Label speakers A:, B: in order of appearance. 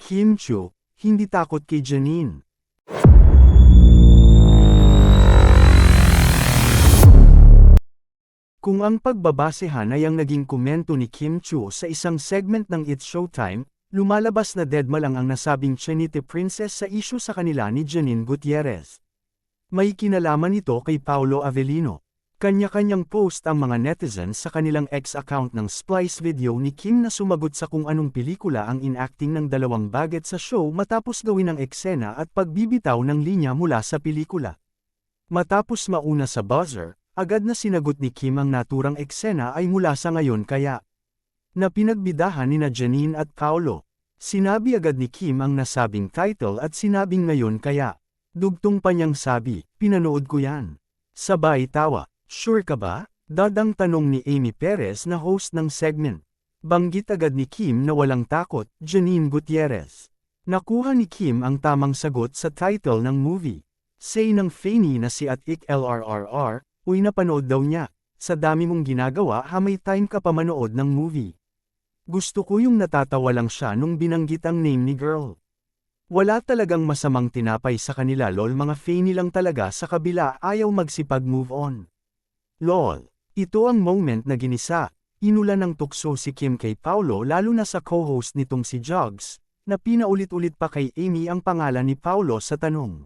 A: Kim Chiu, hindi takot kay Janine. Kung ang pagbabasehan ay ang naging komento ni Kim Chiu sa isang segment ng It's Showtime, lumalabas na deadma lang ang nasabing Chinite Princess sa isyu sa kanila ni Janine Gutierrez. May kinalaman ito kay Paolo Avellino. Kanya-kanyang post ang mga netizens sa kanilang ex-account ng Splice video ni Kim na sumagot sa kung anong pelikula ang inacting ng dalawang baget sa show matapos gawin ang eksena at pagbibitaw ng linya mula sa pelikula. Matapos mauna sa buzzer, agad na sinagot ni Kim ang naturang eksena ay mula sa ngayon kaya. Na pinagbidahan nina Janine at Paolo. Sinabi agad ni Kim ang nasabing title at sinabing ngayon kaya. Dugtong pa niyang sabi, pinanood ko yan. Sabay tawa, sure ka ba? Dadang tanong ni Amy Perez na host ng segment. Banggit agad ni Kim na walang takot, Janine Gutierrez. Nakuha ni Kim ang tamang sagot sa title ng movie. Say ng Fanny na si @IkLRRR, uy napanood daw niya. Sa dami mong ginagawa may time ka pa manood ng movie. Gusto ko yung natatawa lang siya nung binanggit ang name ni girl. Wala talagang masamang tinapay sa kanila lol mga Fanny lang talaga sa kabila ayaw magsipag-move on. Lol. Ito ang moment na ginisa. Inulan ng tukso si Kim kay Paolo lalo na sa co-host nitong si Jugs, na pinaulit-ulit pa kay Amy ang pangalan ni Paolo sa tanong.